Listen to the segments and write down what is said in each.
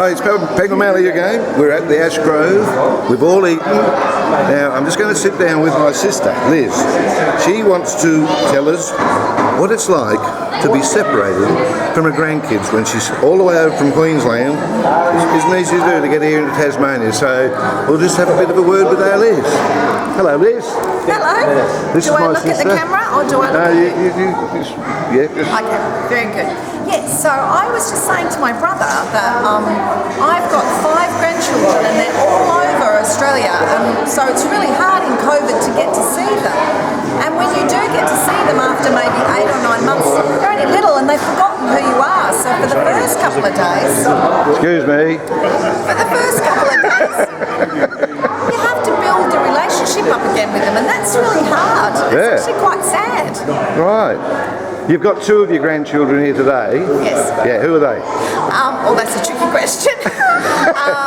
Hi, it's Penguin Malley again. We're at the Ash Grove. We've all eaten. Now, I'm just going to sit down with my sister, Liz. She wants to tell us what it's like to be separated from her grandkids when she's all the way over from Queensland. Isn't easy to do to get here into Tasmania, so we'll just have a bit of a word with our Liz. Hello, Liz. Hello. This do is I my look sister. at the camera or do I look at you? Yeah. Okay, very good. Yes, so I was just saying to my brother that I've got 5 grandchildren and they're all over Australia, and so it's really hard in COVID to get to see them. And when you do get to see them after maybe 8 or 9 months, they're only little and they've forgotten who you are. So for the first couple of days... Excuse me. For the first couple of days, you have to build the relationship up again with them, and that's really hard. It's actually quite sad. Right. You've got 2 of your grandchildren here today. Yes. Yeah, who are they? Well, that's a tricky question.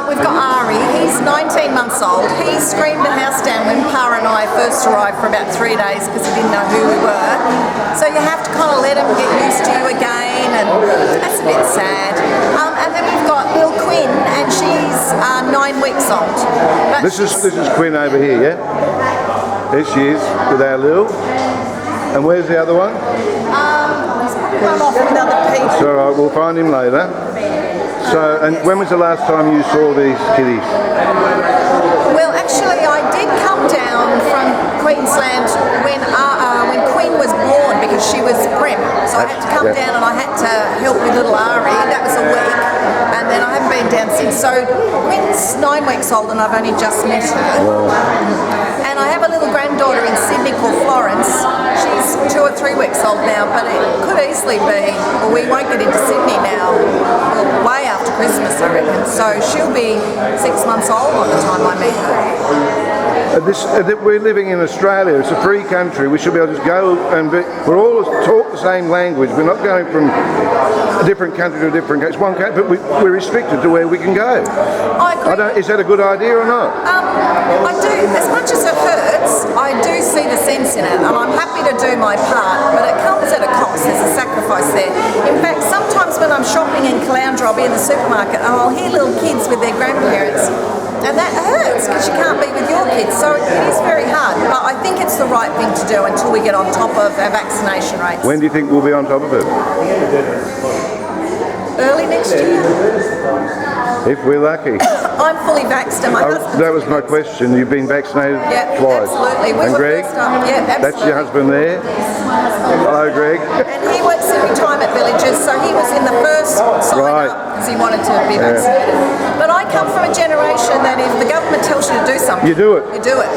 We've got Ari. He's 19 months old. He screamed the house down when Pa and I first arrived for about 3 days because he didn't know who we were. So you have to kind of let him get used to you again, and that's a bit sad. And then we've got Lil Quinn, and she's 9 weeks old. But This is Quinn over here, yeah? There she is with our Lil. And where's the other one? He's probably run off with other people. It's all right, we'll find him later. So, and when was the last time you saw these kitties? Well, actually, I did come down from Queensland when Queen was born because she was prem. So I had to come down and I had to help with little Ari. That was a week. And then I haven't been down since. So Queen's 9 weeks old and I've only just met her. Wow. And I have a little granddaughter in Sydney called Florence. She's 2 or 3 weeks old now, but it could easily be, well, we won't get into Sydney now, way after Christmas, I reckon. So she'll be 6 months old by the time I meet her. We're living in Australia. It's a free country. We should be able to just go and we're all talk the same language. We're not going from a different country to a different country. It's one country, but we're restricted to where we can go. I agree. Is that a good idea or not? I do. As much as it hurts, I do see the sense in it, and I'm happy to do my part, but it comes at a cost. There's a sacrifice there. In fact, sometimes when I'm shopping in Caloundra, I'll be in the supermarket and I'll hear little kids with their grandparents, and that hurts because you can't be with your kids. So it is very hard, but I think it's the right thing to do until we get on top of our vaccination rates. When do you think we'll be on top of it? Early next year. If we're lucky. I'm fully vaxxed and my husband. That was my question. You've been vaccinated twice. Absolutely. And Greg? Absolutely. That's your husband there? Hello, Greg. And he works in retirement villages, so he was in the first sign up because he wanted to be vaccinated. But I come from a generation that if the government tells you to do something, you do it. You do it.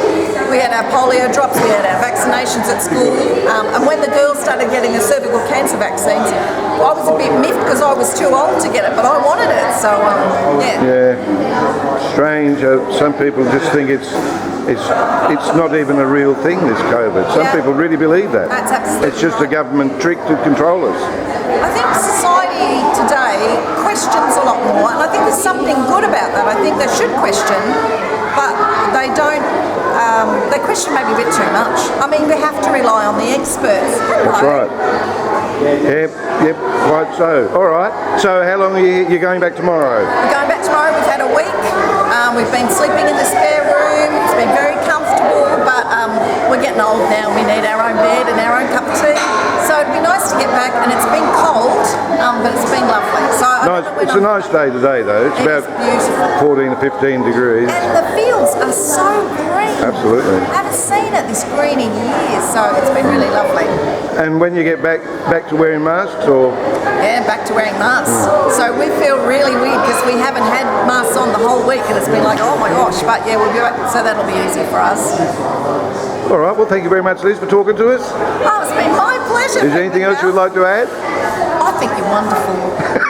We had our polio drops, we had our vaccinations at school, and when the girls started getting the cervical cancer vaccines, I was a bit miffed because I was too old to get it, but I wanted it, so Yeah. Strange. Some people just think it's not even a real thing, this COVID. Some people really believe that. That's absolutely It's just a government trick to control us. I think society today questions a lot more, and I think there's something good about that. I think they should question, but they don't. They question maybe a bit too much. I mean, we have to rely on the experts. That's right. Yep, quite so. All right. So how long are you going back tomorrow? We're going back tomorrow. We've had a week. We've been sleeping in the spare room. It's been very comfortable, but we're getting old now. We need our own bed and our own cup of tea. So it'd be nice to get back, and it's been cold, but it's been lovely. So it's a nice day today, though. It's about 14 to 15 degrees. And the fields are so green. Absolutely. I haven't seen it this green in years, so it's been really lovely. And when you get back to wearing masks, or? Yeah, back to wearing masks. So we feel really weird because we haven't had masks on the whole week, and it's been like, oh my gosh, but yeah, we'll be back, so that'll be easy for us. All right, well, thank you very much, Liz, for talking to us. Oh, it's been my pleasure. Is there anything else you would like to add? I think you're wonderful.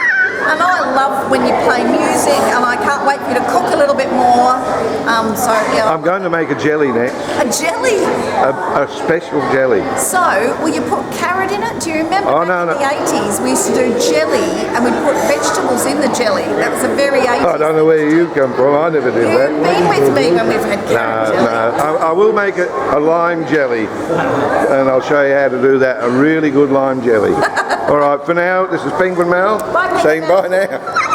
And I love when you play music, and I can't wait for you to cook a little bit more. I'm going to make a jelly next. A jelly? A special jelly. So, will you put carrot in it? Do you remember in the 80s we used to do jelly and we'd put vegetables in the jelly? That was a very 80s. I don't know where you come from. I never did that. You've been with me when we've had carrot jelly. No. I will make a lime jelly, and I'll show you how to do that. A really good lime jelly. All right, for now, this is Penguin Mal saying bye now.